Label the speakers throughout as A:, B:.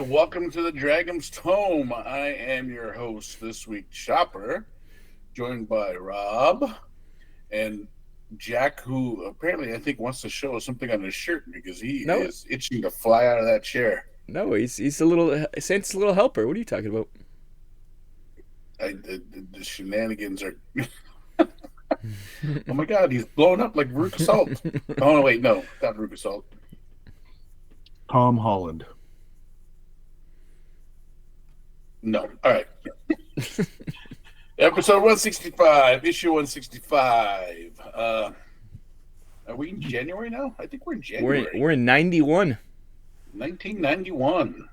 A: welcome to the Dragon's Tome. I am your host this week, Chopper, joined by Rob and Jack, who apparently I think wants to show us something on his shirt because he is itching to fly out of that chair.
B: No, he's a little Saint's a little helper. What are you talking about?
A: The shenanigans are. Oh my God, he's blowing up like Veruca Salt. Oh no, wait, no, not Veruca Salt.
C: Tom Holland.
A: No, all right. Episode 165, issue 165. Are we in January now? I think we're in January.
B: We're in 91.
A: 1991.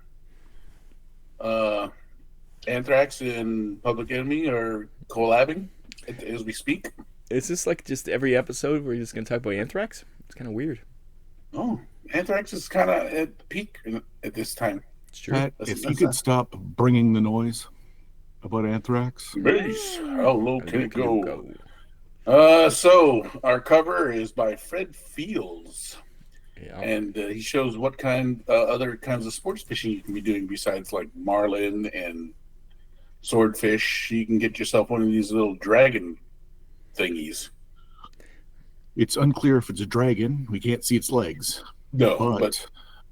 A: Anthrax and Public Enemy are collabing as we speak.
B: Is this like just every episode we're just going to talk about Anthrax? It's kind of weird.
A: Oh, Anthrax is kind of at the peak at this time.
B: It's true.
C: Pat, if you could stop bringing the noise about Anthrax.
A: Base, how low can it go? So our cover is by Fred Fields.
B: Yeah.
A: And he shows what other kinds of sports fishing you can be doing besides like marlin and swordfish. You can get yourself one of these little dragon thingies.
C: It's unclear if it's a dragon. We can't see its legs.
A: No, but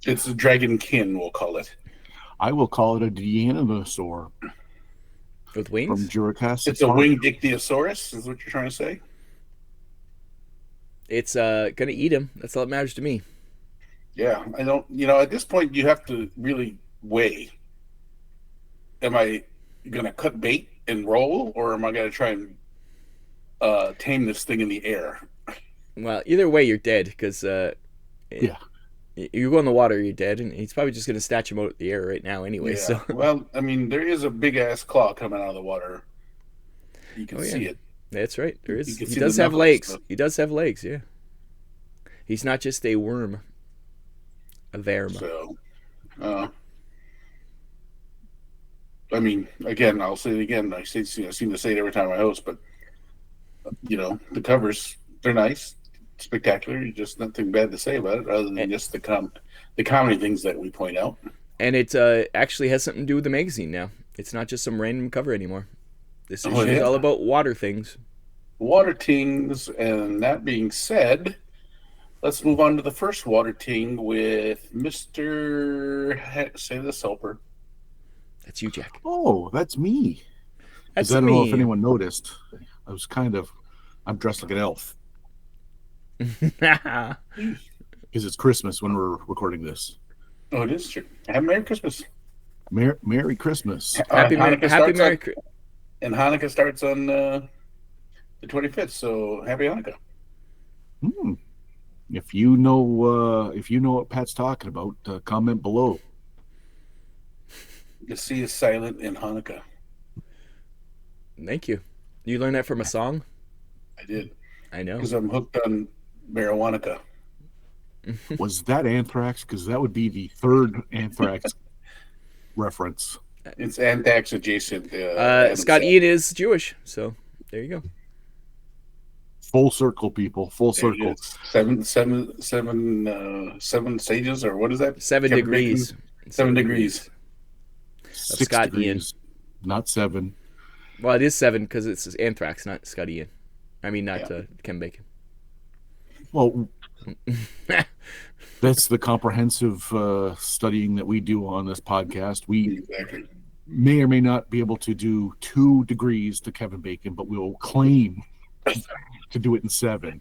A: it's a dragonkin, we'll call it.
C: I will call it a Deinosaur.
B: With wings?
C: From Jurassic
A: It's a winged ichthyosaurus, is what you're trying to say?
B: It's going to eat him. That's all that matters to me.
A: Yeah, I don't, at this point you have to really weigh. Am I going to cut bait and roll, or am I going to try and tame this thing in the air?
B: Well, either way, you're dead, because you go in the water, you're dead, and he's probably just going to snatch him out of the air right now anyway.
A: Yeah.
B: So.
A: Well, I mean, there is a big-ass claw coming out of the water. You can see it.
B: That's right. There is.
A: He
B: does have legs. He does have legs, yeah. He's not just a worm. A verm.
A: So, I mean, again, I'll say it again. I seem to say it every time I host, but, the covers, they're nice, spectacular. Just nothing bad to say about it other than just the comedy things that we point out.
B: And it actually has something to do with the magazine now. It's not just some random cover anymore. This issue is all about water things.
A: Water things, and that being said, let's move on to the first water ting with Mr. Say this helper.
B: That's you, Jack.
C: Oh, that's me.
B: That's
C: I don't
B: me.
C: know if anyone noticed. I'm dressed like an elf. Because it's Christmas when we're recording this.
A: Oh, it is true. Have Merry Christmas.
C: Merry Christmas.
B: Happy Merry Christmas.
A: And Hanukkah starts on the 25th, so happy Hanukkah.
C: If you know what Pat's talking about, comment below.
A: The sea is silent in Hanukkah.
B: Thank you. You learned that from a song?
A: I did.
B: I know.
A: Because I'm hooked on marijuana.
C: Was that Anthrax? Because that would be the third Anthrax reference.
A: It's Anthrax adjacent.
B: Scott Ian is Jewish, so there you go.
C: Full circle, people. Full circle.
A: Seven stages, or what is that?
B: 7 degrees.
A: 7 degrees.
C: 6
B: Scott
C: degrees,
B: Ian.
C: not 7.
B: Well, it is 7 because it's Anthrax, not Scott Ian. I mean, not Ken Bacon.
C: Well, that's the comprehensive studying that we do on this podcast. We may or may not be able to do 2 degrees to Kevin Bacon, but we'll claim to do it in 7,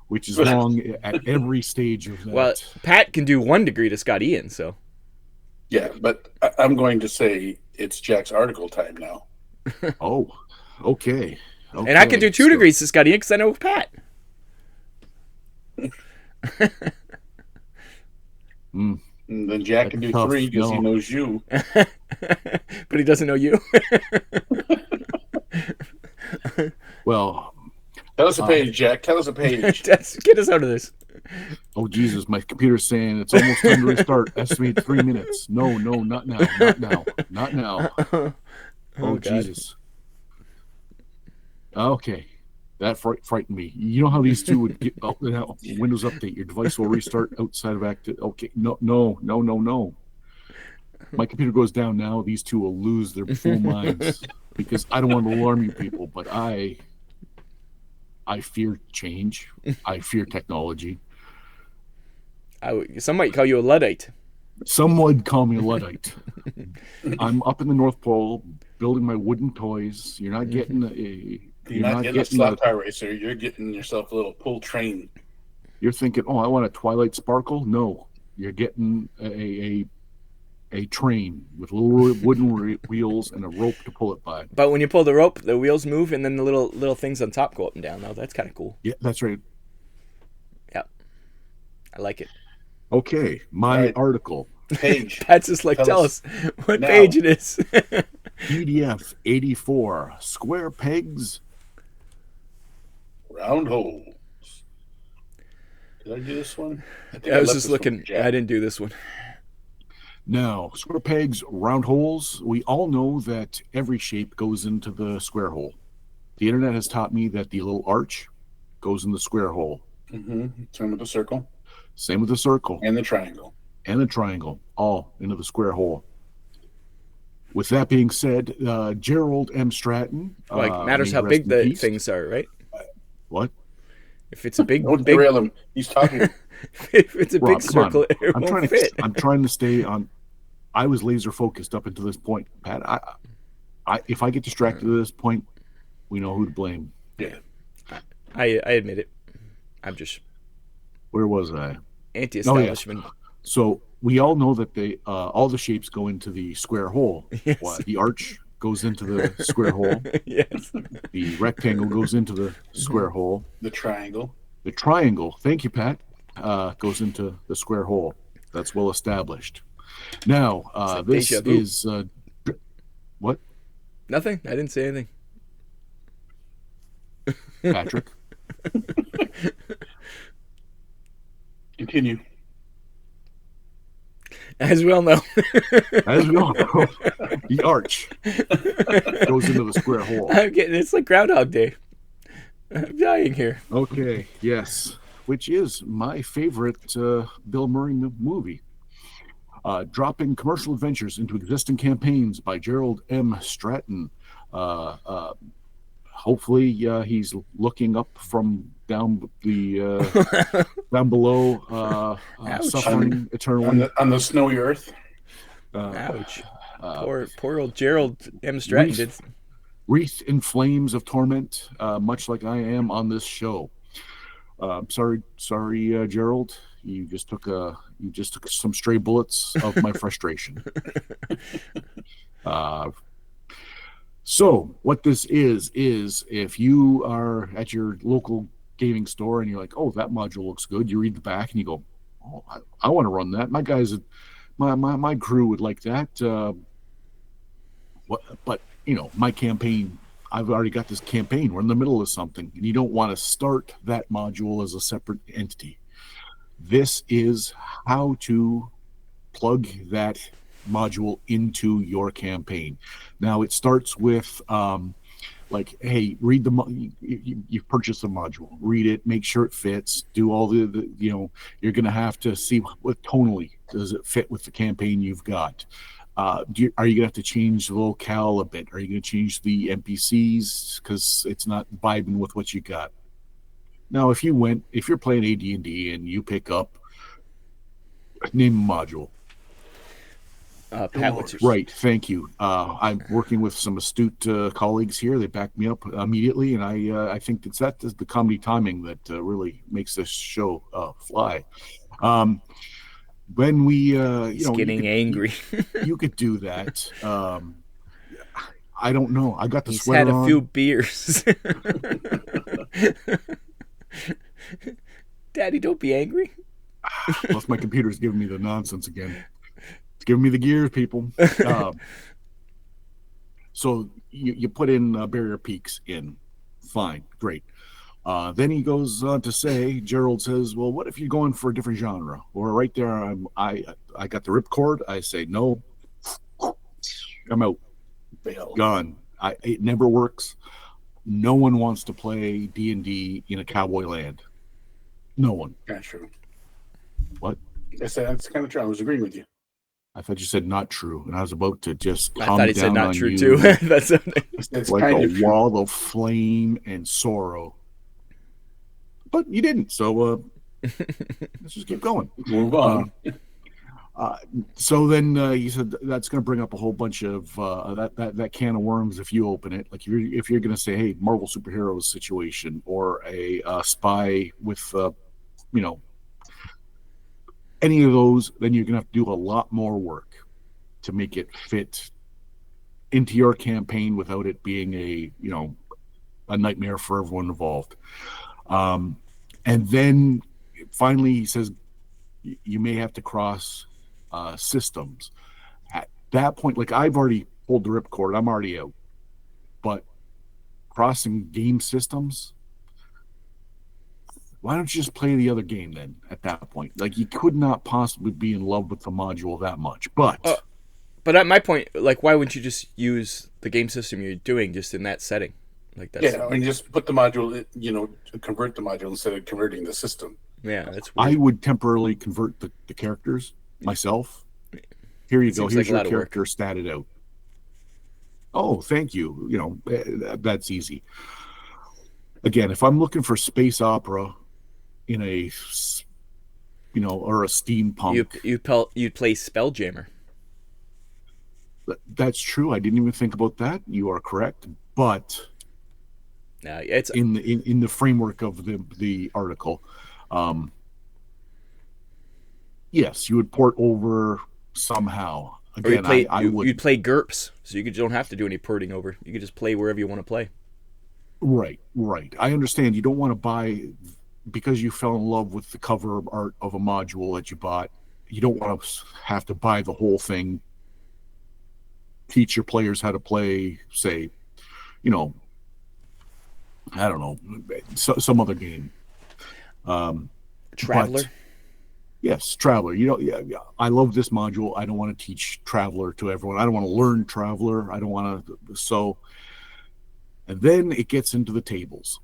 C: which is wrong at every stage of that.
B: Well, Pat can do 1 degree to Scott Ian, so.
A: Yeah, but I'm going to say it's Jack's article time now.
C: Oh, okay.
B: And I can do 2 degrees to Scott Ian because I know Pat.
A: And then Jack can do 3 because he knows you.
B: But he doesn't know you.
C: Well,
A: tell us a page, Jack. Tell us a page.
B: Get us out of this.
C: Oh, Jesus, my computer's saying it's almost time to restart. Estimate 3 minutes. No, not now. Not now. Not now. Oh, Jesus. Okay. That frightened me. You know how these two would get Windows Update, your device will restart outside of active. Okay. No. my computer goes down now, these two will lose their full minds because I don't want to alarm you people, but I fear change. I fear technology.
B: Some might call you a Luddite.
C: Some would call me a Luddite. I'm up in the North Pole building my wooden toys. You're not getting
A: You're not getting a slot car racer. You're getting yourself a little pull train.
C: You're thinking, oh, I want a Twilight Sparkle? No, you're getting a train with little wooden wheels and a rope to pull it by.
B: But when you pull the rope, the wheels move, and then the little things on top go up and down. Though that's kind of cool.
C: Yeah, that's right.
B: Yep, I like it.
C: Okay, my article.
A: Page.
B: Pat's just like, tell us what page it is.
C: PDF 84. Square pegs.
A: Round holes. Did I do this one?
B: I was just looking. I didn't do this one.
C: Now, square pegs, round holes. We all know that every shape goes into the square hole. The internet has taught me that the little arch goes in the square hole.
A: Mm-hmm. Same with the circle.
C: Same with the circle.
A: And the triangle.
C: And the triangle, all into the square hole. With that being said, Gerald and Stratton.
B: Matters how big the things are, right?
C: What?
B: If it's a big,
A: don't derail him. He's talking.
B: If it's a big circle, it won't fit.
C: I'm trying to stay on. I was laser focused up until this point, Pat. If I get distracted at this point, we know who to blame.
A: Yeah,
B: I admit it. I'm just.
C: Where was I?
B: Anti-establishment.
C: Oh, yeah. So we all know that all the shapes go into the square hole.
B: Yes.
C: The arch goes into the square hole.
B: Yes.
C: The rectangle goes into the square hole.
A: The triangle.
C: The triangle. Thank you, Pat. Goes into the square hole. That's well established. Now, this is what?
B: Nothing. I didn't say anything.
C: Patrick.
A: Continue.
B: As we all know.
C: The arch goes into the square hole.
B: It's like Groundhog Day. I'm dying here.
C: Okay, yes. Which is my favorite Bill Murray movie. Dropping commercial adventures into existing campaigns by Gerald M. Stratton. Hopefully, he's looking up from down below, suffering eternally
A: on the snowy earth.
B: Ouch! Poor old Gerald M. Stratton did.
C: Wreath in flames of torment, much like I am on this show. Sorry, Gerald. You just took some stray bullets of my frustration. So what this is if you are at your local gaming store and you're like, oh, that module looks good, you read the back and you go, oh, I want to run that. My guys, my crew would like that. But my campaign, I've already got this campaign. We're in the middle of something, and you don't want to start that module as a separate entity. This is how to plug that module into your campaign. Now it starts with hey, read you've purchased a module, read it, make sure it fits, do all the you're going to have to see what tonally does it fit with the campaign you've got. Are you going to have to change the locale a bit? Are you going to change the NPCs because it's not vibing with what you got? Now, if you're playing AD&D and you pick up, name a module.
B: Pat, what's yours?
C: Right, thank you. I'm working with some astute colleagues here. They back me up immediately, and I think it's the comedy timing that really makes this show fly. When we,
B: getting angry.
C: You could do that. I don't know. I got the sweater on.
B: He's had a few beers. Daddy, don't be angry.
C: Plus, my computer's giving me the nonsense again. It's giving me the gears, people. So you put in barrier peaks in. Fine, great. Then he goes on to say, Gerald says, well, what if you're going for a different genre? Or right there, I got the ripcord. I say, no, I'm out. Gone. It never works. No one wants to play D&D in a cowboy land. No one.
A: That's true.
C: What?
A: I said that's kind of true. I was agreeing with you.
C: I thought you said not true, and I was about to just
B: I
C: come
B: thought he said
C: down
B: not
C: on
B: true
C: you
B: too. That's something.
A: It's
C: like
A: kind
C: a
A: of true.
C: wall of flame and sorrow. But you didn't, so let's just keep going.
A: Move on.
C: So then you said that's going to bring up a whole bunch of that can of worms if you open it. Like if you're going to say, "Hey, Marvel superheroes situation," or a spy with you know, any of those, then you're going to have to do a lot more work to make it fit into your campaign without it being a nightmare for everyone involved. And then finally he says you may have to cross systems. At that point, like I've already pulled the ripcord, I'm already out. But crossing game systems, why don't you just play the other game then at that point? Like you could not possibly be in love with the module that much. But
B: at my point, like, why wouldn't you just use the game system you're doing just in that setting? Like that's
A: I mean, just put the module, convert the module instead of converting the system.
B: Yeah, that's weird.
C: I would temporarily convert the characters myself. Here you go. Here's your character statted out. Oh, thank you. That's easy. Again, if I'm looking for space opera in a, or a steampunk,
B: you'd play Spelljammer.
C: That's true. I didn't even think about that. You are correct, but
B: it's
C: in the framework of the article. Yes, you would port over somehow. Again,
B: you'd play GURPS, so you don't have to do any porting over. You could just play wherever you want to play.
C: Right. I understand you don't want to buy because you fell in love with the cover art of a module that you bought. You don't want to have to buy the whole thing. Teach your players how to play, say, I don't know, some other game.
B: Traveler.
C: Yes, Traveler. I love this module. I don't want to teach Traveler to everyone. I don't want to learn Traveler. I don't want to. So, and then it gets into the tables.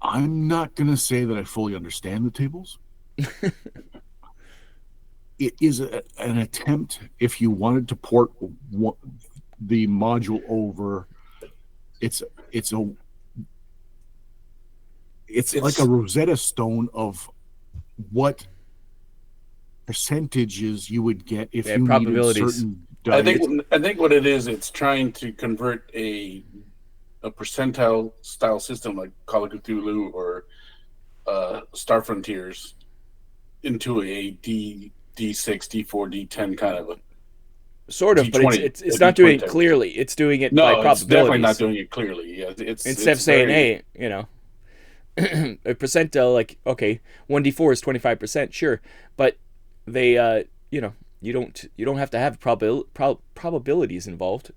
C: I'm not going to say that I fully understand the tables. It is an attempt, if you wanted to port the module over, it's like a Rosetta Stone of what percentages you would get if you needed certain dice.
A: I think what it is, it's trying to convert a percentile style system like Call of Cthulhu or Star Frontiers into a D6, D4, D10 kind of a
B: sort of,
A: D20,
B: but it's not doing it clearly. It's doing it by probabilities.
A: It's definitely not doing it clearly. Yeah,
B: instead of saying, hey, a percentile, like, okay, 1d4 is 25%, sure, but they you don't have to have probabilities involved.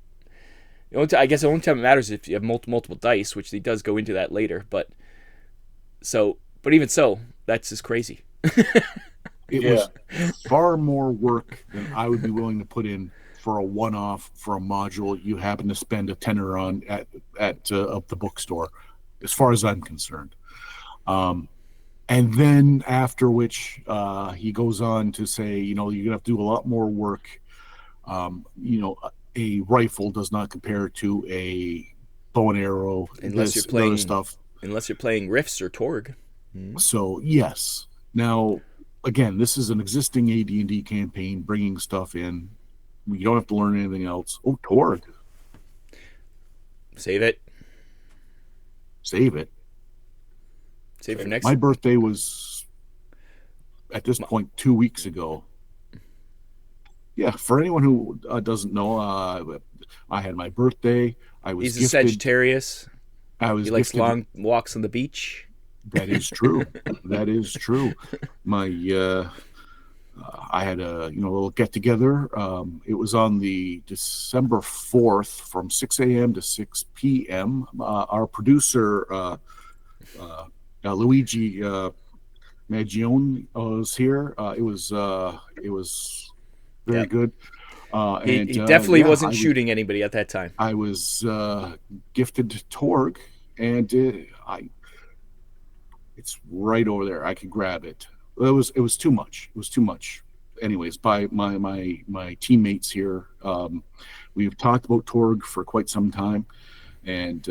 B: I guess the only time it matters is if you have multiple dice, which he does go into that later, but even so, that's just crazy.
C: It was far more work than I would be willing to put in for a one-off for a module you happen to spend a tenner on at the bookstore, as far as I'm concerned. And then after which he goes on to say, you're going to have to do a lot more work. A rifle does not compare to a bow and arrow,
B: unless you're playing Rifts or Torg.
C: Mm-hmm. So yes. Now, again, this is an existing AD&D campaign, bringing stuff in. You don't have to learn anything else. Oh, Torg.
B: Save it.
C: Save it
B: for next.
C: My birthday was, at this point, 2 weeks ago. Yeah, for anyone who doesn't know, I had my birthday.
B: He's a Sagittarius.
C: He
B: likes long walks on the beach.
C: That is true. That is true. I had a little get together. It was on the December 4th from 6 a.m. to 6 p.m. Our producer Luigi Maggione was here. It was very good.
B: He definitely wasn't shooting anybody at that time.
C: I was gifted Torg, and it's right over there. I could grab it. it was too much. It was too much. Anyways, by my teammates here, we've talked about Torg for quite some time, and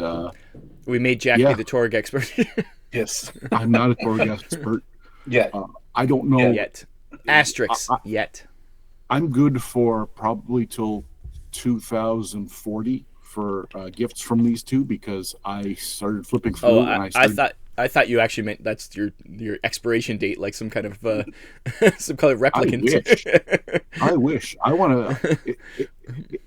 B: we made Jack be the Torg expert.
A: Yes,
C: I'm not a Torg expert.
A: Yeah,
C: I don't know
B: yet. Asterisk yet.
C: I'm good for probably till 2040 for gifts from these two, because I started flipping through.
B: I thought you actually meant that's your expiration date, like some kind of some kind of replicant.
C: I wish. I want to.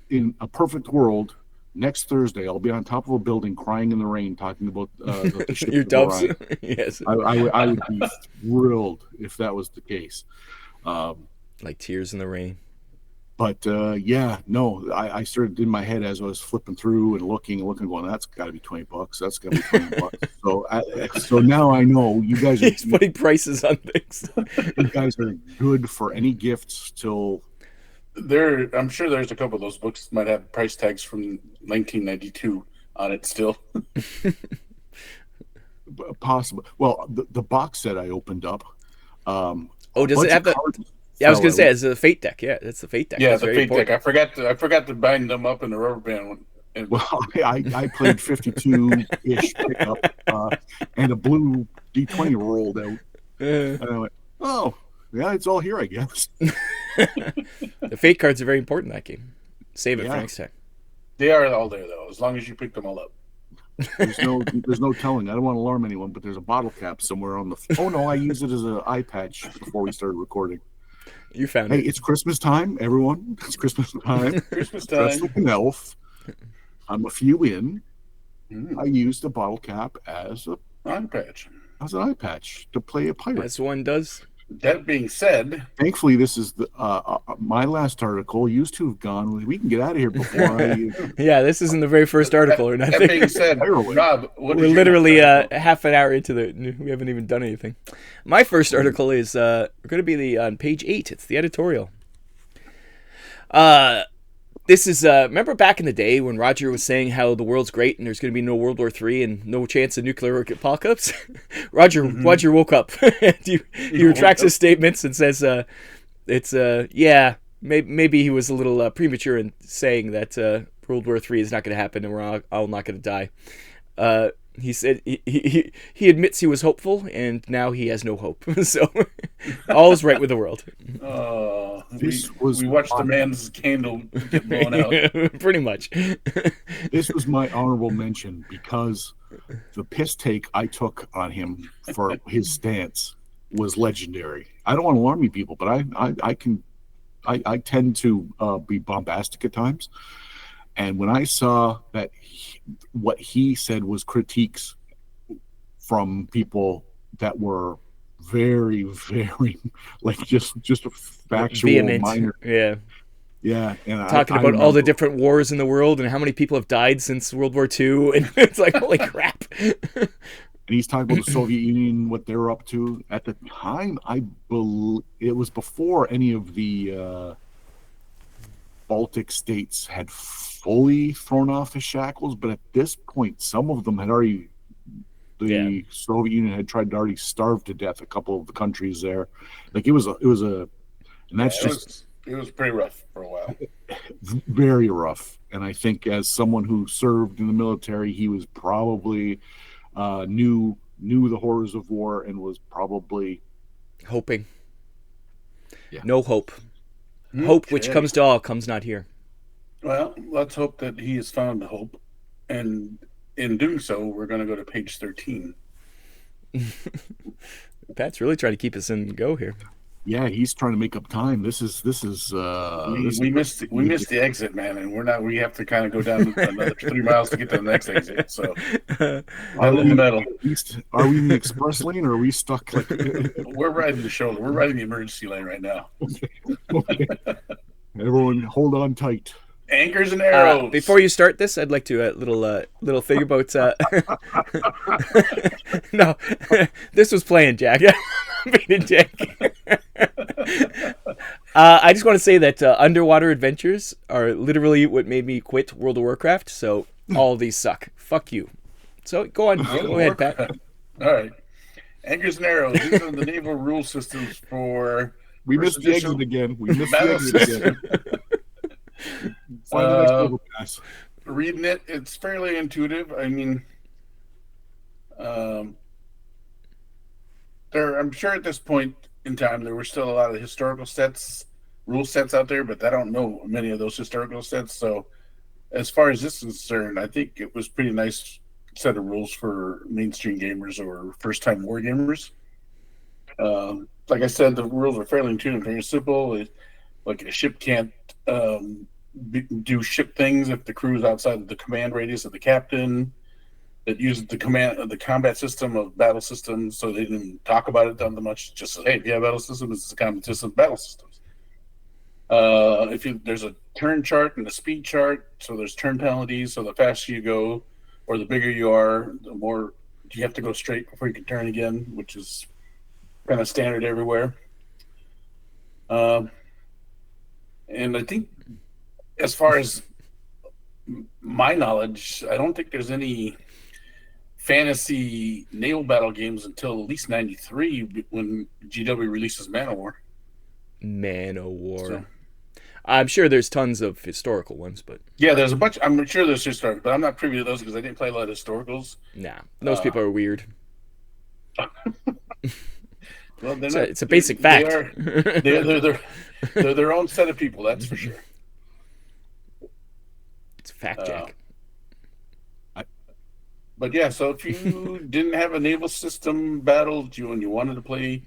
C: In a perfect world, next Thursday I'll be on top of a building, crying in the rain, talking about the ship
B: your doves.
C: Orion.
B: Yes,
C: I would be thrilled if that was the case.
B: Like tears in the rain.
C: But I started in my head as I was flipping through and looking, going, that's got to be $20. That's got to be $20. So now I know you guys are
B: putting prices on things.
C: You guys are good for any gifts till.
A: I'm sure there's a couple of those books that might have price tags from 1992 on it still.
C: Possible. Well, the box set I opened up.
B: Does it have the? Yeah, I was gonna say it's a Fate deck. Yeah, it's the Fate deck.
A: Yeah, the Fate deck. I forgot to bind them up in the rubber band.
C: Well, I played 52-ish pickup, and a blue D20 rolled out. And I went, oh, yeah, it's all here, I guess.
B: The Fate cards are very important in that game. Save it for next time.
A: They are all there though, as long as you pick them all up.
C: There's no telling. I don't want to alarm anyone, but there's a bottle cap somewhere on the. Oh no, I used it as an eye patch before we started recording.
B: You found it.
C: Hey, it's Christmas time, everyone. It's Christmas time.
A: Christmas time.
C: Dressed like an elf. I'm a few in. I used the bottle cap as an eye patch to play a pirate.
B: As one does.
A: That being said,
C: thankfully this is the my last article. Used to have gone. We can get out of here before I.
B: Yeah, this isn't the very first article or nothing.
A: That being said, Rob,
B: we're literally half an hour into we haven't even done anything. My first article is going to be on page 8. It's the editorial. This is remember back in the day when Roger was saying how the world's great and there's going to be no World War III and no chance of nuclear apocalypse. Roger woke up. he retracts his statements and says maybe he was a little premature in saying that World War III is not going to happen and we're all not going to die. He said he admits he was hopeful and now he has no hope. So all is right with the world.
C: We
A: watched the man's candle get blown out.
B: Pretty much.
C: This was my honorable mention because the piss take I took on him for his stance was legendary. I don't want to alarm you people, but I tend to be bombastic at times. And when I saw that what he said was critiques from people that were very, very like just a factual
B: vehement.
C: Minor. Yeah. And
B: talking about all the different wars in the world and how many people have died since World War II. And it's like, holy crap.
C: And he's talking about the Soviet Union, what they were up to. At the time, I believe it was before any of the Baltic states had fully thrown off the shackles, but at this point, some of them had already. The Soviet Union had tried to already starve to death a couple of the countries there. Like it was a, and that's
A: it was pretty rough for a while.
C: Very rough. And I think as someone who served in the military, he was probably knew the horrors of war and was probably
B: hoping. Yeah. No hope. Okay. Hope which comes to all comes not here.
A: Well, let's hope that he has found hope, and in doing so, we're going to go to page 13.
B: Pat's really trying to keep us in go here.
C: Yeah, he's trying to make up time. This is.
A: We missed the exit, man, and we have to kind of go down another 3 miles to get to the next exit. So,
C: are we in the express lane, or are we stuck?
A: We're riding the shoulder. We're riding the emergency lane right now.
C: Okay. Everyone, hold on tight.
A: Anchors and arrows.
B: Before you start this, I'd like to little thing about. No, this was playing, Jack. Being a dick. I just want to say that underwater adventures are literally what made me quit World of Warcraft. So all of these suck. Fuck you. So go on. Go ahead, Pat.
A: All right. Anchors and arrows. These are the naval rule systems for
C: We
A: first
C: missed the
A: edition
C: exit again. We missed the
A: battle
C: exit
A: system.
C: again. Find the next table, guys.
A: Reading it, it's fairly intuitive. I mean, I'm sure at this point in time there were still a lot of historical rule sets out there, but I don't know many of those historical sets. So, as far as this is concerned, I think it was pretty nice set of rules for mainstream gamers or first-time war gamers. Like I said, the rules are fairly intuitive, very simple. Like a ship can't do ship things if the crew is outside of the command radius of the captain. It uses the combat system of battle systems, so they didn't talk about it that much. Just say, hey, if you have battle system, it's a combat system of battle systems. There's a turn chart and a speed chart, so there's turn penalties. So the faster you go, or the bigger you are, the more you have to go straight before you can turn again, which is kind of standard everywhere. And I think, as far as my knowledge, I don't think there's any fantasy naval battle games until at least '93 when GW releases Manowar.
B: So, I'm sure there's tons of historical ones, but
A: yeah, there's a bunch. I'm sure there's historical, but I'm not privy to those because I didn't play a lot of historicals.
B: Nah, those people are weird.
A: Well,
B: it's a basic fact.
A: They're their own set of people, that's for sure.
B: It's a fact, Jack.
A: But yeah, so if you didn't have a naval system battle and you wanted to play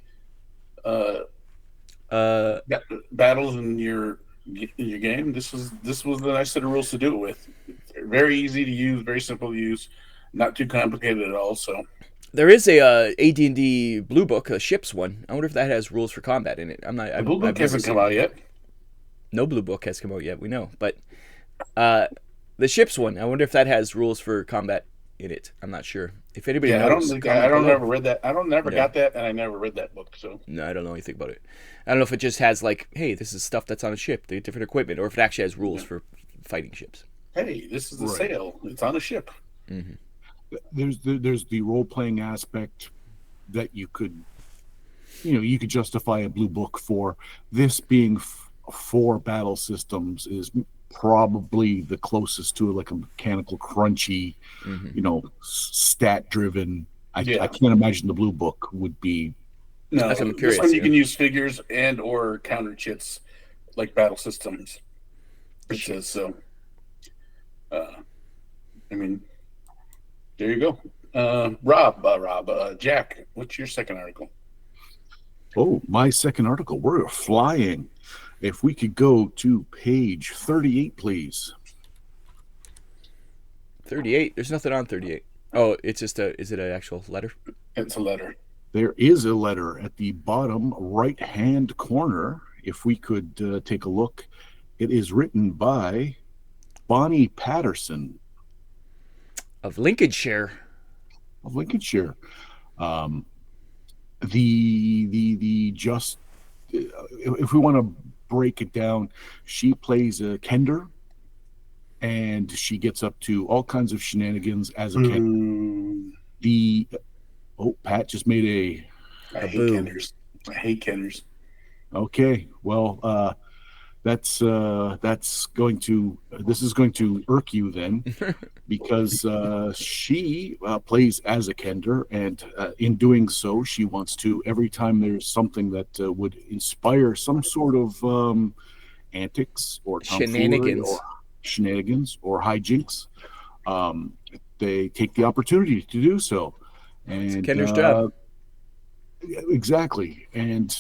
A: battles in your game, this was the nice set of rules to do it with. Very easy to use, very simple to use, not too complicated at all. So
B: there is a AD&D blue book, a ships one. I wonder if that has rules for combat in it.
A: The blue book hasn't come out yet.
B: No blue book has come out yet. We know, but the ships one. I wonder if that has rules for combat in it. I'm not sure. If anybody knows,
A: I don't never read that. I don't never got that, and I never read that book. So
B: no, I don't know anything about it. I don't know if it just has like, hey, this is stuff that's on a ship, the different equipment, or if it actually has rules for fighting ships.
A: Hey, this is a sail. It's on a ship.
B: Mm-hmm.
C: There's the role playing aspect that you could justify a blue book for. This being for battle systems is probably the closest to like a mechanical crunchy, stat driven. I can't imagine the blue book would be.
A: No, this one you can use figures and or counter chits like battle systems. It says so. I mean, there you go. Rob, Jack, what's your second article?
C: Oh, my second article. We're flying. If we could go to page 38, please.
B: 38? There's nothing on 38. Oh, it's just is it an actual letter?
A: It's a letter.
C: There is a letter at the bottom right-hand corner. If we could take a look, it is written by Bonnie Patterson.
B: Of Lincolnshire.
C: If we want to break it down, she plays a Kender, and she gets up to all kinds of shenanigans as a Kender. Pat just made
A: I hate Kenders. I hate Kenders.
C: Okay, well, this is going to irk you then, because she plays as a Kender, and in doing so, she wants to, every time there's something that would inspire some sort of antics or shenanigans or hijinks, they take the opportunity to do so. And
B: it's Kender's job.
C: Exactly, and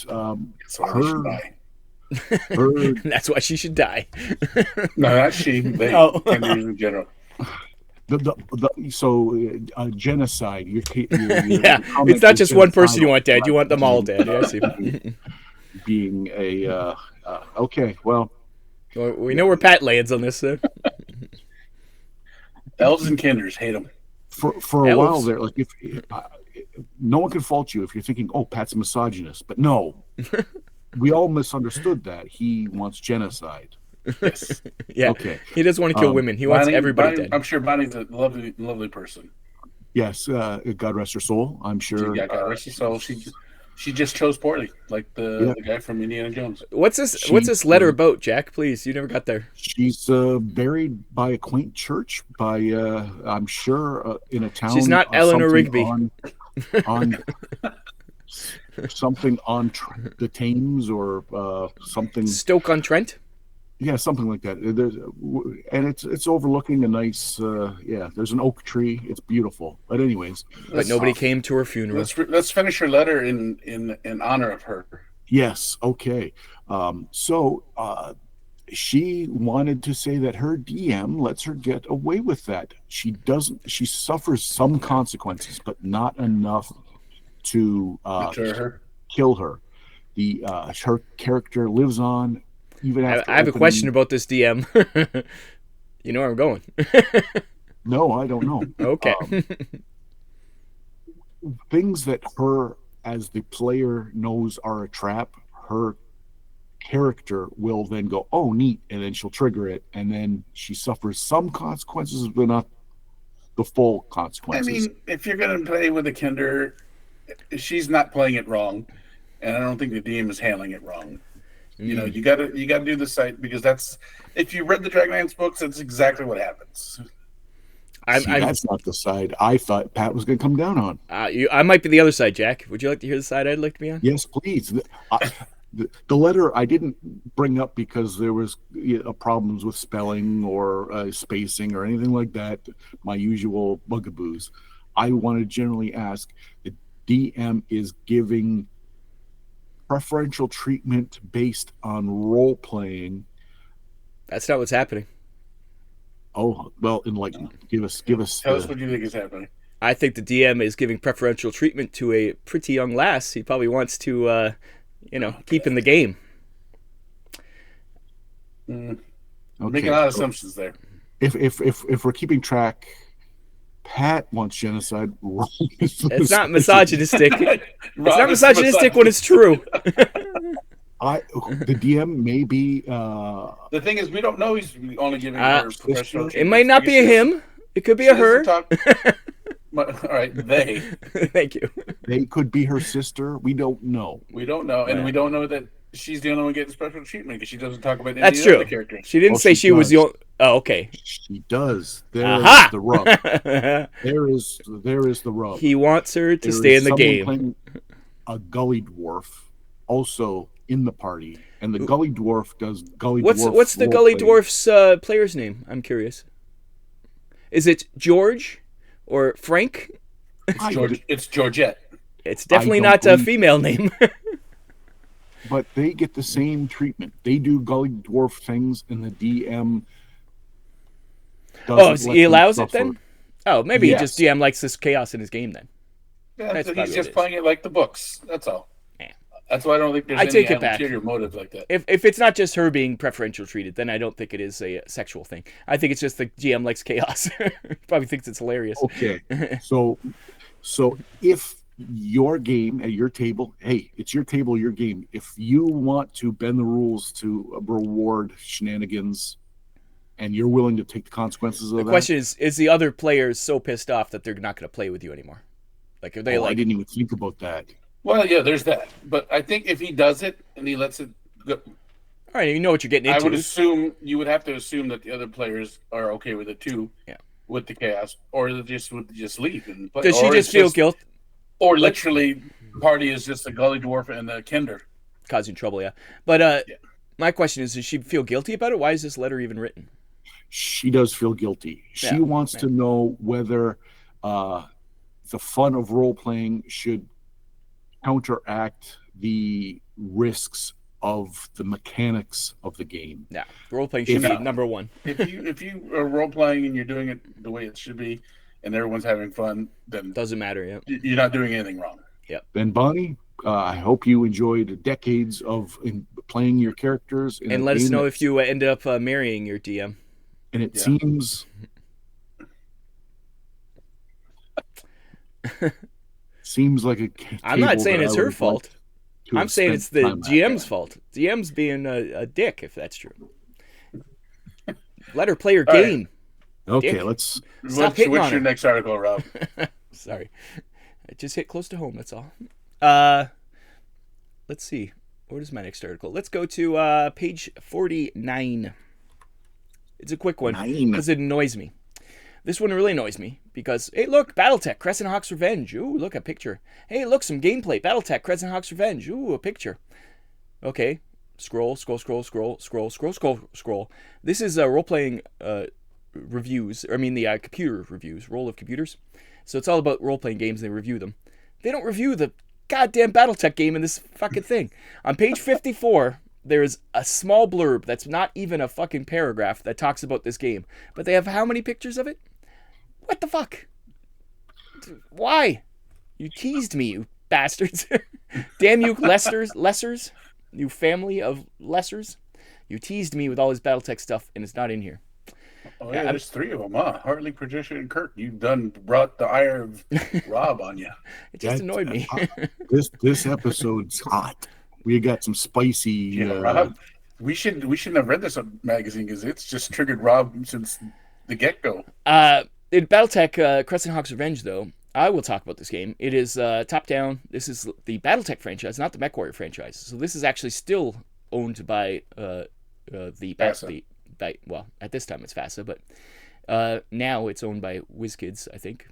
B: that's why she should die.
A: No, not she. Kenders in general.
C: Genocide.
B: It's not just one person you want dead. You want them all dead. Yes.
C: Being a okay, well,
B: we know where Pat lands on this.
A: Elves and Kenders hate them.
C: For a while there, like if no one can fault you if you're thinking, "Oh, Pat's a misogynist," but no, we all misunderstood that he wants genocide.
B: Yes. Yeah. Okay. He doesn't want to kill women. He wants everybody dead.
A: I'm sure Bonnie's a lovely, lovely person.
C: Yes, God rest her soul. I'm sure.
A: Yeah, God rest her soul. She just chose poorly, like the guy from Indiana Jones.
B: What's this letter about, Jack? Please, you never got there.
C: She's buried by a quaint church by I'm sure in a town.
B: She's not Eleanor Rigby.
C: On something on the Thames or something.
B: Stoke-on-Trent.
C: Yeah, something like that. And it's overlooking a nice. There's an oak tree. It's beautiful. But anyways,
B: but nobody came to her funeral.
A: Let's finish her letter in honor of her.
C: Yes. Okay. So she wanted to say that her DM lets her get away with that. She doesn't. She suffers some consequences, but not enough to kill her. Her character lives on even after.
B: I have a question about this DM. You know where I'm going?
C: No, I don't know.
B: Okay.
C: Things that her, as the player, knows are a trap, her character will then go, oh, neat, and then she'll trigger it, and then she suffers some consequences, but not the full consequences.
A: I mean, if you're going to play with a Kinder, she's not playing it wrong, and I don't think the DM is handling it wrong. You know, you gotta do the site, because that's, if you read the Dragonlance books, that's exactly what happens.
C: That's not the side I thought Pat was going to come down on.
B: I might be the other side, Jack. Would you like to hear the side I'd like to be on?
C: Yes, please. The letter I didn't bring up because there was problems with spelling or spacing or anything like that, my usual bugaboos. I want to generally ask, the DM is giving preferential treatment based on role-playing.
B: That's not what's happening.
C: Oh, well, enlighten. Give us.
A: Tell us what you think is happening.
B: I think the DM is giving preferential treatment to a pretty young lass. He probably wants to, keep in the game.
A: Okay. Making a lot of assumptions there.
C: If we're keeping track, Pat wants genocide.
B: It's not misogynistic. It's not misogynistic when it's true.
C: The DM may be.
A: The thing is, we don't know he's only giving her professional treatment.
B: It might not be a him. It could be a her.
A: All right, they.
B: Thank you.
C: They could be her sister. We don't know.
A: We don't know, and we don't know that she's the only one getting special treatment because she doesn't talk about any
B: That's
A: of the
B: true.
A: other characters.
B: She didn't say she was the only. Oh, okay.
C: She does. There's the rub. There is the rub.
B: He wants her to stay in the game.
C: Playing a gully dwarf also in the party, and the gully dwarf does gully dwarf.
B: What's the gully dwarf's player's name? I'm curious. Is it George or Frank?
A: It's Georgette.
B: It's definitely not a female name.
C: But they get the same treatment. They do gully dwarf things, and the DM.
B: He allows it then? Oh, maybe he just DM likes this chaos in his game then.
A: Yeah, he's just playing it like the books. That's all. Yeah. That's why I don't think there's any ulterior motive like that.
B: If it's not just her being preferential treated, then I don't think it is a sexual thing. I think it's just the GM likes chaos. He probably thinks it's hilarious.
C: Okay. So if your game at your table, hey, it's your table, your game. If you want to bend the rules to reward shenanigans, and you're willing to take the consequences of that.
B: The question is the other players so pissed off that they're not going to play with you anymore? Like, are they
C: I didn't even think about that.
A: Well, yeah, there's that. But I think if he does it and he lets it go,
B: all right, you know what you're getting into.
A: I would assume you would have to assume that the other players are okay with it too.
B: Yeah. With
A: the chaos, or they would just leave and play.
B: Does she just feel guilt?
A: Or literally, party is just a gully dwarf and a Kinder
B: causing trouble. Yeah, but my question is, does she feel guilty about it? Why is this letter even written?
C: She does feel guilty. She wants to know whether the fun of role playing should counteract the risks of the mechanics of the game.
B: Yeah, role playing should be number one.
A: If you are role playing and you're doing it the way it should be, and everyone's having fun, then
B: doesn't matter. Yeah,
A: you're not doing anything wrong.
B: Yep.
C: Ben Bonnie, I hope you enjoyed decades of playing your characters,
B: and let us know if you ended up marrying your DM.
C: And it seems like a.
B: I'm not saying it's her fault. I'm saying it's the GM's fault. GM's being a dick, if that's true. Let her play her game.
C: Okay,
B: dick.
C: let's.
A: What's your next article, Rob?
B: Sorry. It just hit close to home, that's all. Let's see. What is my next article? Let's go to page 49. It's a quick one because it annoys me. This one really annoys me because, hey, look, BattleTech, Crescent Hawk's Revenge. Ooh, look, a picture. Hey, look, some gameplay. BattleTech, Crescent Hawk's Revenge. Ooh, a picture. Okay. Scroll. This is role-playing reviews. I mean, the computer reviews. Roll of computers. So it's all about role-playing games, and they review them. They don't review the goddamn BattleTech game in this fucking thing. On page 54... there's a small blurb that's not even a fucking paragraph that talks about this game. But they have how many pictures of it? What the fuck? Why? You teased me, you bastards. Damn you, lessers. You family of lessers. You teased me with all this BattleTech stuff, and it's not in here.
A: Oh, yeah, there's 3 of them, huh? Hartley, Patricia, and Kirk. You done brought the ire of Rob on you.
B: It just annoyed me.
C: This episode's hot. We got some spicy.
A: Rob, we shouldn't have read this magazine because it's just triggered Rob since the get-go.
B: In BattleTech Crescent Hawk's Revenge, though, I will talk about this game. It is top-down. This is the BattleTech franchise, not the MechWarrior franchise. So this is actually still owned by the
A: FASA.
B: Well, at this time it's FASA, but now it's owned by WizKids, I think.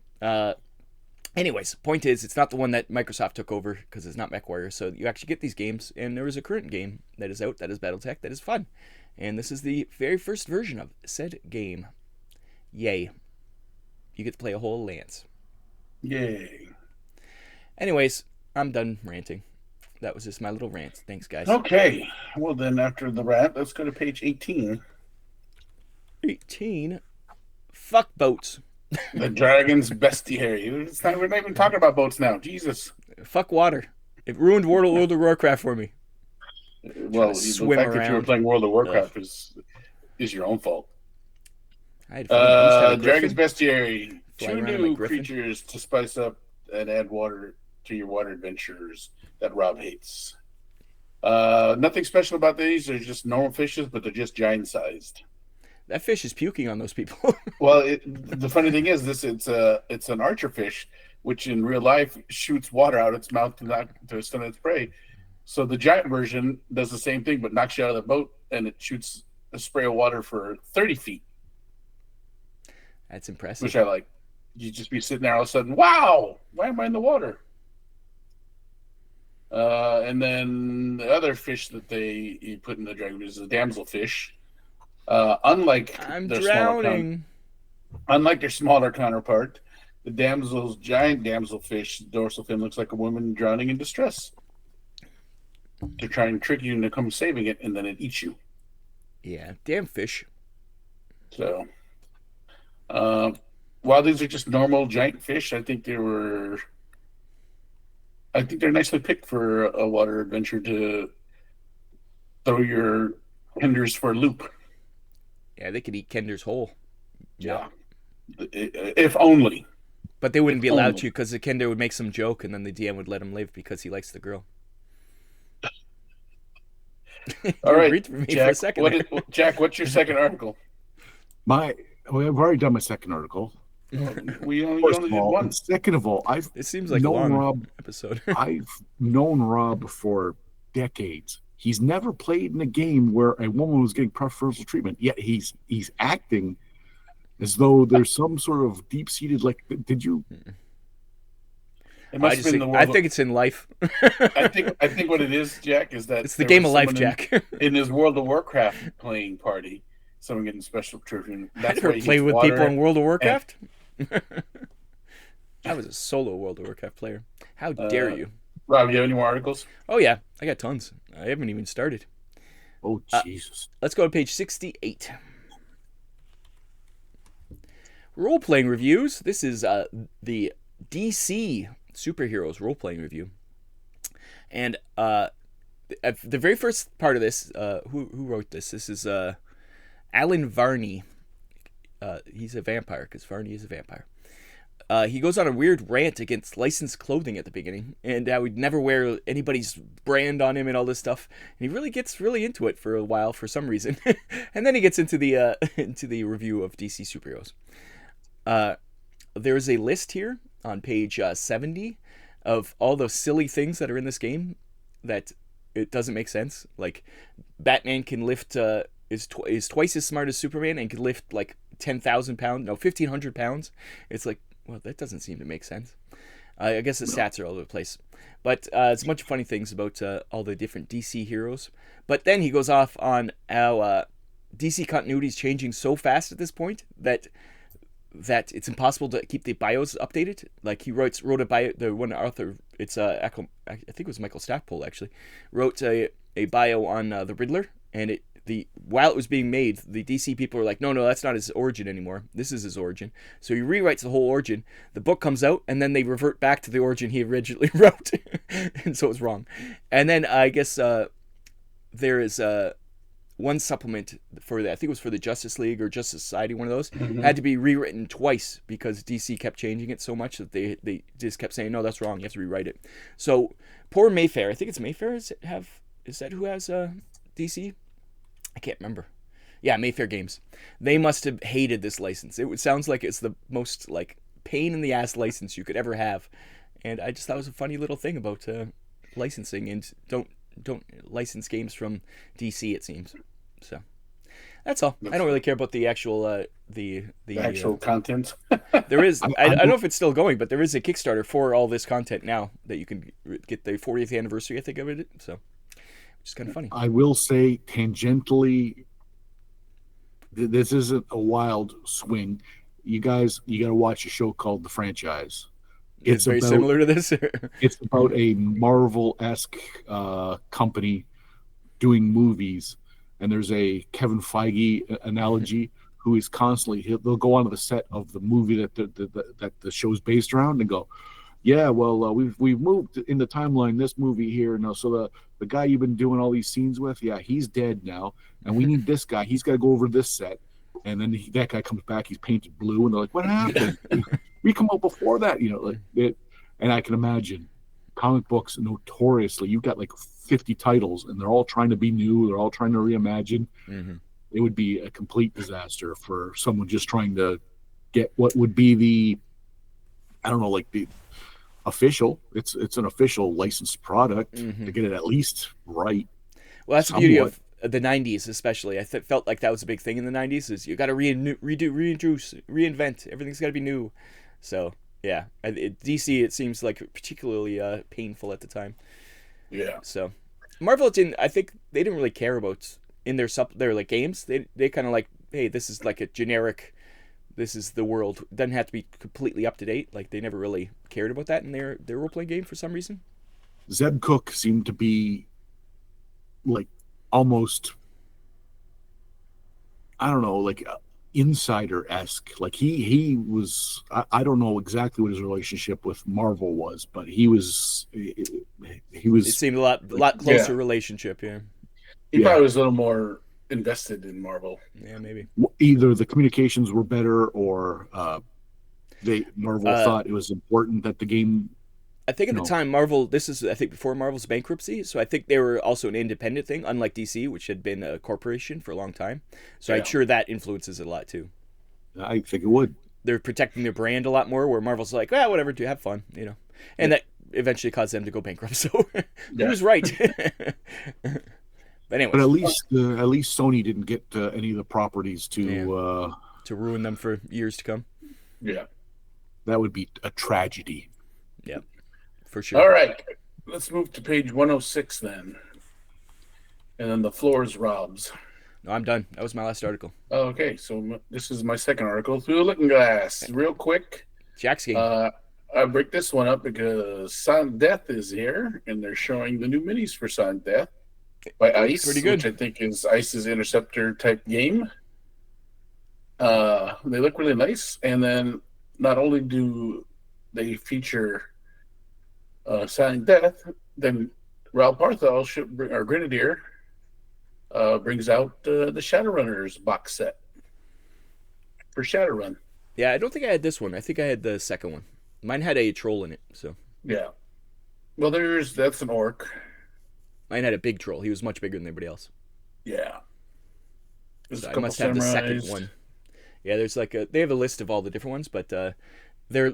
B: Anyways, point is, it's not the one that Microsoft took over because it's not MechWarrior. So you actually get these games, and there is a current game that is out that is BattleTech that is fun, and this is the very first version of said game. Yay! You get to play a whole lance.
A: Yay!
B: Anyways, I'm done ranting. That was just my little rant. Thanks, guys.
A: Okay. Well, then after the rant, let's go to page 18.
B: 18. Fuck boats.
A: The dragon's bestiary. We're not even talking about boats now. Jesus.
B: Fuck water. It ruined World of Warcraft for me.
A: Well, the fact that you were playing World of Warcraft is your own fault.
B: I had fun. I used to have a
A: Dragon's
B: griffin.
A: bestiary.
B: Fly
A: 2
B: around on
A: new
B: my griffin.
A: creatures to spice up and add water to your water adventures that Rob hates. Nothing special about these. They're just normal fishes, but they're just giant-sized.
B: That fish is puking on those people.
A: Well, the funny thing is, it's an archer fish, which in real life shoots water out its mouth to stun its prey. So the giant version does the same thing, but knocks you out of the boat, and it shoots a spray of water for 30 feet.
B: That's impressive.
A: Which I like. You just be sitting there all of a sudden, wow, why am I in the water? And then the other fish that they put in the dragon is the damselfish. Unlike their smaller counterpart, the giant damselfish dorsal fin looks like a woman drowning in distress. To try and trick you into come saving it, and then it eats you.
B: Yeah, damn fish.
A: So, while these are just normal giant fish, I think they're nicely picked for a water adventure to throw your Kenders for a loop.
B: Yeah, they could eat Kenders whole.
A: Yeah. If only.
B: But they wouldn't be allowed to because the Kender would make some joke and then the DM would let him live because he likes the girl.
A: All right,
B: read for me
A: Jack,
B: for a second.
A: Jack, what's your second article?
C: I've already done my second article.
A: We only did one.
C: Second of all,
B: It seems like a long episode.
C: I've known Rob for decades. He's never played in a game where a woman was getting preferential treatment, yet he's acting as though there's some sort of deep-seated, like, did you?
A: It must have been the world.
B: I think it's in life.
A: I think what it is, Jack, is that
B: it's the game of life, Jack.
A: In his World of Warcraft playing party, someone getting special treatment.
B: I never played with people in World of Warcraft. I was a solo World of Warcraft player. How dare you?
A: Rob, you have any more articles?
B: Oh yeah, I got tons. I haven't even started.
C: Oh Jesus!
B: Let's go to page 68. Role-playing reviews. This is the DC superheroes role-playing review. And the very first part of this, who wrote this? This is Alan Varney. He's a vampire because Varney is a vampire. He goes on a weird rant against licensed clothing at the beginning and how he'd never wear anybody's brand on him and all this stuff. And he really gets really into it for a while for some reason. And then he gets into the review of DC superheroes. There's a list here on page 70 of all the silly things that are in this game that it doesn't make sense. Like Batman can lift is twice as smart as Superman and can lift like 10,000 pounds, no 1,500 pounds. It's like, well, that doesn't seem to make sense. I guess the stats are all over the place. But it's a bunch of funny things about all the different DC heroes. But then he goes off on how DC continuity is changing so fast at this point that it's impossible to keep the bios updated. Like he wrote a bio, the one author, it's I think it was Michael Stackpole actually, wrote a bio on the Riddler, and while it was being made, the DC people were like, no, that's not his origin anymore. This is his origin. So he rewrites the whole origin. The book comes out, and then they revert back to the origin he originally wrote. And so it's wrong. And then I guess there is one supplement for that. I think it was for the Justice League or Justice Society, one of those, had to be rewritten twice because DC kept changing it so much that they just kept saying, no, that's wrong. You have to rewrite it. So poor Mayfair. I think it's Mayfair. Is that who has DC? I can't remember. Yeah, Mayfair Games. They must have hated this license. It sounds like it's the most like pain in the ass license you could ever have, and I just thought it was a funny little thing about licensing, and don't license games from DC. It seems so. That's all. I don't really care about the actual the
A: actual content.
B: There is. I don't know if it's still going, but there is a Kickstarter for all this content now that you can get the 40th anniversary. I think of it. So. Which is kind of funny.
C: I will say tangentially, this isn't a wild swing. You got to watch a show called The Franchise.
B: It's very similar to this.
C: It's about a Marvel-esque company doing movies, and there's a Kevin Feige analogy who is constantly they'll go onto the set of the movie that the show's based around and go, yeah, well, we've moved in the timeline this movie here now, so the guy you've been doing all these scenes with, yeah, he's dead now, and we need this guy. He's got to go over this set, and then that guy comes back. He's painted blue, and they're like, "What happened? We come out before that, like it." And I can imagine comic books notoriously. You've got like 50 titles, and they're all trying to be new. They're all trying to reimagine. Mm-hmm. It would be a complete disaster for someone just trying to get what would be the official. It's an official licensed product to get it at least right.
B: Well, that's somewhat. The beauty of the 90s, especially. I felt like that was a big thing in the 90s. Is you got to reintroduce, reinvent. Everything's got to be new. So yeah, DC it seems like particularly painful at the time.
A: Yeah.
B: So Marvel didn't. I think they didn't really care about in their like games. They kind of like, hey, this is like a generic. This is the world. It doesn't have to be completely up to date. Like they never really cared about that in their role playing game for some reason.
C: Zeb Cook seemed to be like almost, I don't know, like insider-esque. Like he was. I don't know exactly what his relationship with Marvel was, but he was. It
B: seemed a lot closer relationship. Yeah.
A: He probably was a little more invested in Marvel.
B: Yeah, maybe.
C: Either the communications were better, or Marvel thought it was important that the game.
B: I think at the time, Marvel. This is, I think, before Marvel's bankruptcy, so I think they were also an independent thing, unlike DC, which had been a corporation for a long time. So I'm sure that influences it a lot too.
C: I think it would.
B: They're protecting their brand a lot more, where Marvel's like, whatever, do have fun, and that eventually caused them to go bankrupt. So who's right? But anyway,
C: at least Sony didn't get any of the properties to
B: ruin them for years to come.
A: Yeah,
C: that would be a tragedy.
B: Yeah, for sure.
A: All right, let's move to page 106 then, and then the floor is Rob's.
B: No, I'm done. That was my last article.
A: Okay, so this is my second article. Through the Looking Glass, real quick.
B: Jack's game.
A: I break this one up because Silent Death is here, and they're showing the new minis for Silent Death. By Ice,
B: pretty good.
A: Which I think is Ice's Interceptor type game. They look really nice, and then not only do they feature Silent Death, then Raoul Barthol our Grenadier brings out the Shadowrunners box set for Shadowrun.
B: Yeah, I don't think I had this one. I think I had the second one. Mine had a troll in it, so.
A: Yeah. Well, that's an orc.
B: Mine had a big troll. He was much bigger than everybody else.
A: Yeah.
B: So I must have the second one. Yeah, there's like they have a list of all the different ones, but they're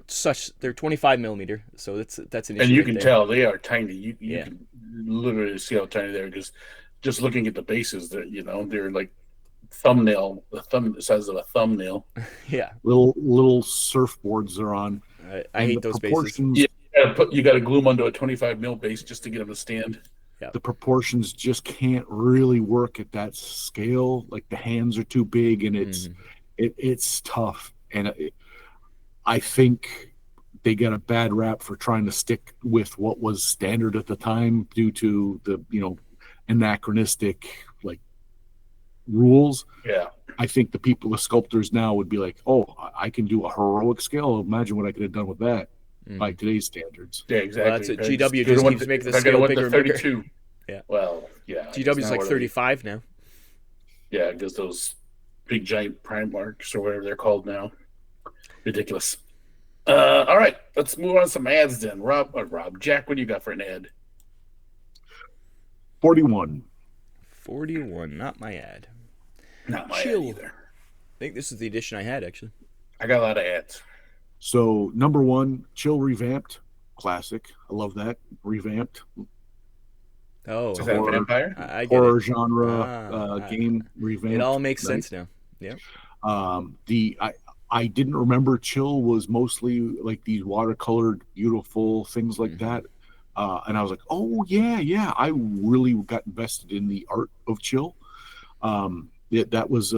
B: 25 millimeter, so that's an issue.
A: And you
B: right
A: can
B: there.
A: tell they are tiny. You
B: Yeah.
A: can literally see how tiny they are because just looking at the bases, they're like the size of a thumbnail.
B: Yeah,
C: Little surfboards they're on.
B: I
C: And
B: hate
C: the
B: those bases.
C: proportions,
A: You got to glue them onto a 25 mil base just to get them to stand.
C: the proportions just can't really work at that scale. Like the hands are too big, and it's tough. And I think they got a bad rap for trying to stick with what was standard at the time due to the anachronistic like rules.
A: Yeah.
C: I think the sculptors now would be like, oh, I can do a heroic scale. Imagine what I could have done with that by today's standards.
A: Yeah, exactly.
B: Well, that's it. GW just keeps making the scale bigger and bigger.
A: Yeah. Well, yeah.
B: GW's like 35 now.
A: Yeah, because those big giant Primarchs or whatever they're called now. Ridiculous. All right, let's move on to some ads then. Jack, what do you got for an ad?
C: 41.
B: 41, not my ad.
A: Not my ad either.
B: I think this is the edition I had, actually.
A: I got a lot of ads.
C: So, number 1, Chill Revamped. Classic. I love that. Revamped.
B: Oh.
A: Is that vampire?
B: I get
C: horror
B: it.
C: genre game revamped.
B: It all makes sense now. Yeah.
C: I didn't remember Chill was mostly like these watercolored, beautiful things like that. And I was like, oh, yeah. I really got invested in the art of Chill. That was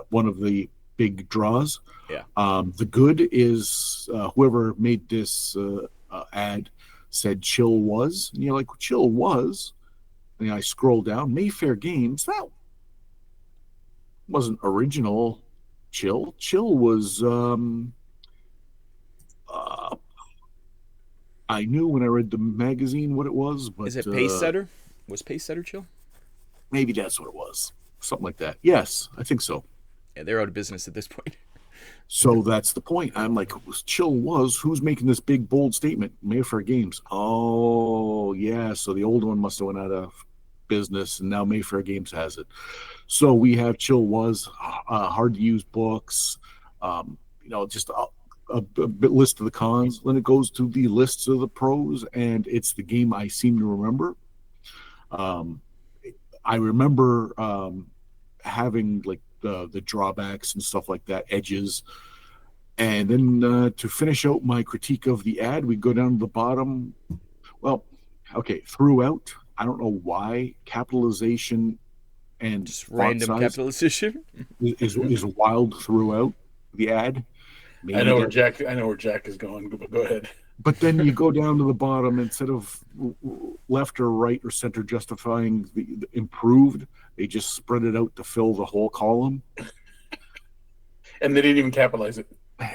C: one of the big draws.
B: Yeah.
C: The good is whoever made this ad said Chill was. And you're like, Chill was. And I scroll down, Mayfair Games. That wasn't original Chill. Chill was I knew when I read the magazine what it was, but
B: is it Pacesetter? Was Pacesetter Chill?
C: Maybe that's what it was. Something like that. Yes, I think so.
B: Yeah, they're out of business at this point.
C: So that's the point. I'm like, Chill was, who's making this big bold statement? Mayfair Games. Oh yeah, so the old one must have went out of business and now Mayfair Games has it. So we have Chill was, hard to use books, just a bit list of the cons. Then it goes to the lists of the pros, and it's the game I seem to remember. I remember having like the drawbacks and stuff like that, edges. And then to finish out my critique of the ad, we go down to the bottom. Well, okay, throughout, I don't know why capitalization and
B: just random capitalization
C: is wild throughout the ad.
A: Maybe I know where Jack is going, but go ahead.
C: But then you go down to the bottom, instead of left or right or center justifying the improved, they just spread it out to fill the whole column.
A: And they didn't even capitalize it.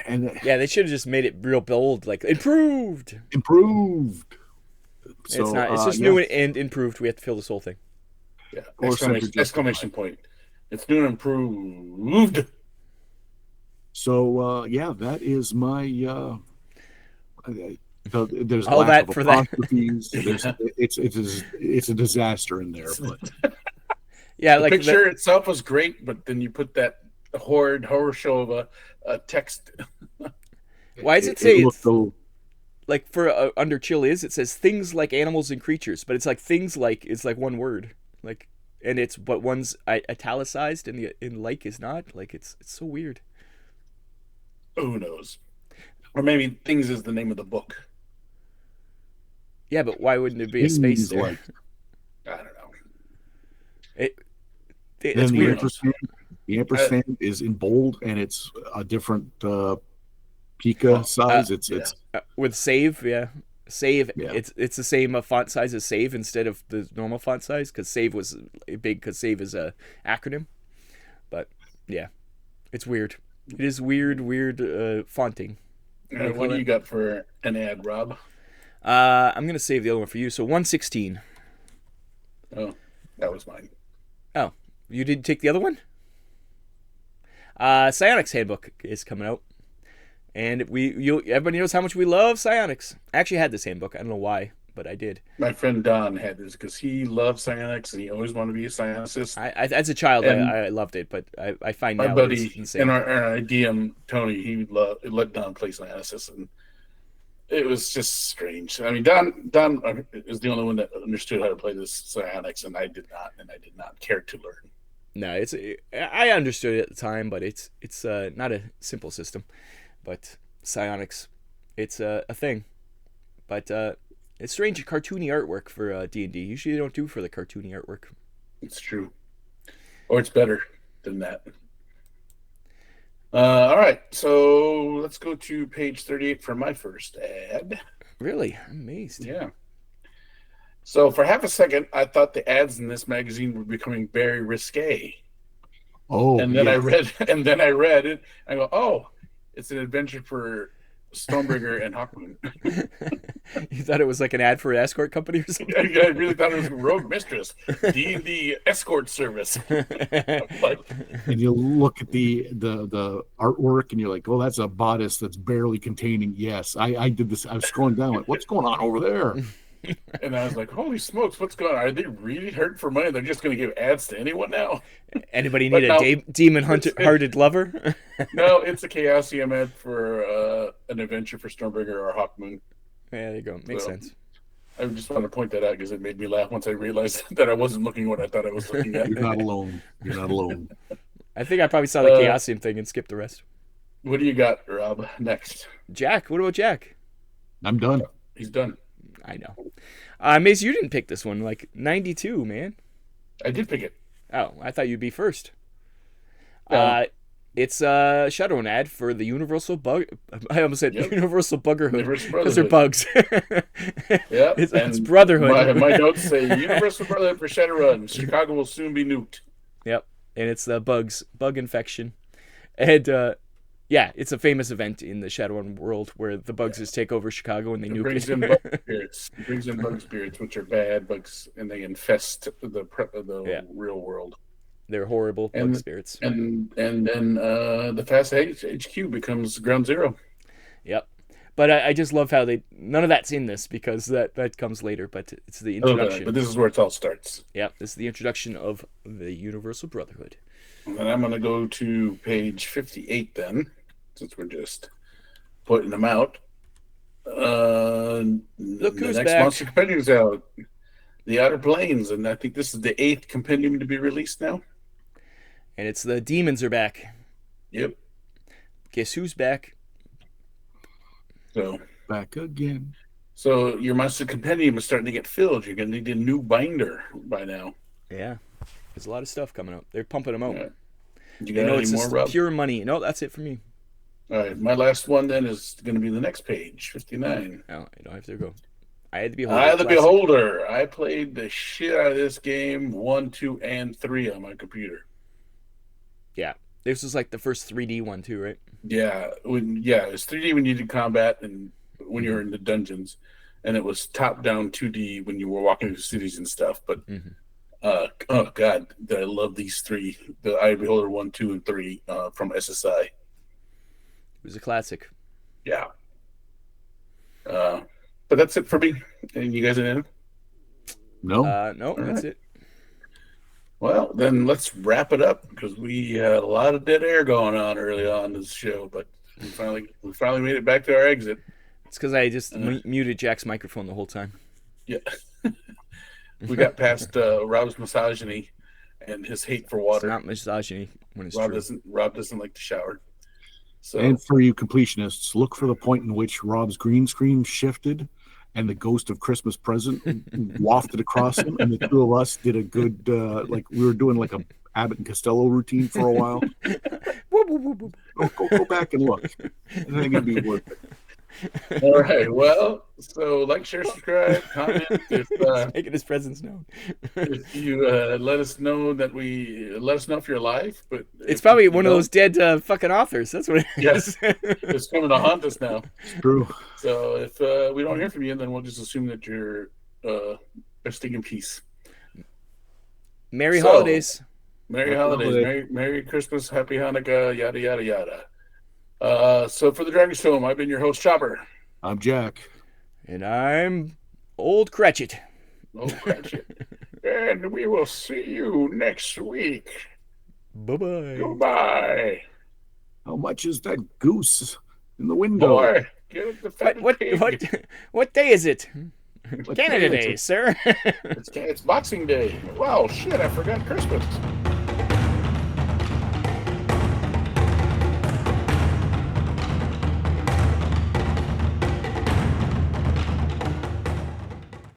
C: And
B: yeah, they should have just made it real bold, like improved.
C: So,
B: it's not. It's just new and improved. We have to fill this whole thing.
A: Yeah. Exclamation point. It's new and improved.
C: So that is my. There's
B: all that for that.
C: It's a disaster in there. But
A: yeah, the picture itself was great, but then you put that horror show of a text.
B: Why does it say like for under Chill it says things like animals and creatures, but it's like things like it's like one word, like, and it's but one's italicized and in like is not, like it's so weird.
A: Who knows? Or maybe things is the name of the book.
B: Yeah, but why wouldn't it be a space there?
A: Like, I don't know.
C: It's weird. The ampersand is in bold, and it's a different pica size. It's
B: with save, yeah. Save, yeah. It's the same font size as save instead of the normal font size, because save was big, because save is a acronym. But yeah, it's weird. It is weird fonting.
A: What do you got for an ad, Rob?
B: I'm gonna save the other one for you. So 116.
A: Oh, that was mine.
B: Oh, you did take the other one? Psionics Handbook is coming out, and everybody knows how much we love Psionics. I actually had this handbook. I don't know why, but I did.
A: My friend Don had this because he loves psionics and he always wanted to be a psionicist.
B: I as a child,
A: And
B: I loved it, but I find
A: my
B: now it's
A: buddy
B: insane.
A: and our DM Tony, he let Don play psionicist, and it was just strange. I mean, Don is the only one that understood how to play this psionics, and I did not care to learn.
B: No, I understood it at the time, but it's not a simple system. But psionics, it's a thing. But it's strange, cartoony artwork for D&D. Usually they don't do for the cartoony artwork.
A: It's true, or it's better than that. All right, so let's go to page 38 for my first ad.
B: Really? I'm amazed.
A: Yeah. So for half a second, I thought the ads in this magazine were becoming very risque.
C: Oh,
A: and then I read it. I go, oh, it's an adventure for Stormbringer and Hawkmoon.
B: You thought it was like an ad for an escort company or something?
A: I really thought it was Rogue Mistress, D&D escort service.
C: And you look at the artwork and you're like, oh, that's a bodice that's barely containing. Yes, I did this. I was scrolling down like, what's going on over there?
A: And I was like, holy smokes, what's going on? Are they really hurting for money? They're just going to give ads to anyone now?
B: Anybody need a demon-hearted lover?
A: No, it's a Chaosium ad for an adventure for Stormbringer or Hawkmoon.
B: Yeah, there you go. Makes sense.
A: I just wanted to point that out because it made me laugh once I realized that I wasn't looking what I thought I was looking at.
C: You're not alone. You're not alone.
B: I think I probably saw the Chaosium thing and skipped the rest.
A: What do you got, Rob, next?
B: Jack. What about Jack?
C: I'm done.
A: He's done.
B: I know. Maze, you didn't pick this one. Like 92, man.
A: I did pick it.
B: Oh, I thought you'd be first. It's a Shadowrun ad for the Universal Bug. I almost said Universal Buggerhood because they're bugs.
A: Yeah,
B: it's Brotherhood.
A: My notes say Universal Brotherhood for Shadowrun. Chicago will soon be nuked.
B: Yep, and it's the bug infection, and yeah, it's a famous event in the Shadowrun world where the bugs just take over Chicago and they nuke
A: brings
B: it.
A: In bug spirits. It brings in bug spirits, which are bad bugs, and they infest the real world.
B: They're horrible bug spirits.
A: And then the Fast HQ becomes Ground Zero.
B: Yep. But I just love how none of that's in this because that comes later, but it's the introduction.
A: But this is where it all starts.
B: Yep, this is the introduction of the Universal Brotherhood.
A: And then I'm going to go to page 58 then, since we're just putting them out.
B: Look who's
A: the next
B: back.
A: Monst Compendium's out. The Outer Planes, and I think this is the 8th compendium to be released now.
B: And it's the demons are back.
A: Yep.
B: Guess who's back?
A: So
C: back again.
A: So your Monst Compendium is starting to get filled. You're going to need a new binder by now.
B: Yeah. There's a lot of stuff coming out. They're pumping them out.
A: Yeah. You got any
B: it's
A: more,
B: just
A: Rob?
B: Pure money. No, that's it for me.
A: All right. My last one then is going to be the next page, 59.
B: No, I don't have to go. I had the
A: Beholder. I played the shit out of this game 1, 2, and 3 on my computer.
B: Yeah. This was like the first 3D one too, right?
A: Yeah. It was 3D when you did combat and when you were in the dungeons. And it was top-down 2D when you were walking through cities and stuff. But oh God, I love these three: the Eye Beholder 1, 2, and 3 from SSI.
B: It was a classic.
A: Yeah. But that's it for me. And you guys in?
C: No.
B: No, that's it.
A: Well, then let's wrap it up because we had a lot of dead air going on early on this show, but we finally made it back to our exit.
B: It's because I just muted Jack's microphone the whole time.
A: Yeah. We got past Rob's misogyny and his hate for water.
B: It's not misogyny when it's
A: Rob
B: true.
A: Rob doesn't like to shower. So.
C: And for you completionists, look for the point in which Rob's green screen shifted and the ghost of Christmas present wafted across him, and the two of us did a good, like we were doing like a Abbott and Costello routine for a while. Go back and look. I think it'd be worth it.
A: All right. Well, so like, share, subscribe, comment. If
B: making his presence known.
A: If you let us know if you're alive. But
B: it's probably one of those dead fucking authors. That's what it is.
A: Yes, it's coming to haunt us now.
C: It's true.
A: So if we don't hear from you, then we'll just assume that you're resting in peace.
B: Merry holidays.
A: Merry holidays. Merry Christmas. Happy Hanukkah. Yada yada yada. So for the Dragon's Tome, I've been your host, Chopper.
C: I'm Jack.
B: And I'm Old Cratchit.
A: Oh, Cratchit. And we will see you next week.
B: Bye-bye.
A: Goodbye.
C: How much is that goose in the window?
A: Boy, get it the fatted pig.
B: What day is it?
C: What
B: Canada
C: day is
B: Day,
C: it?
B: sir.
A: It's Boxing Day. Wow, shit, I forgot Christmas.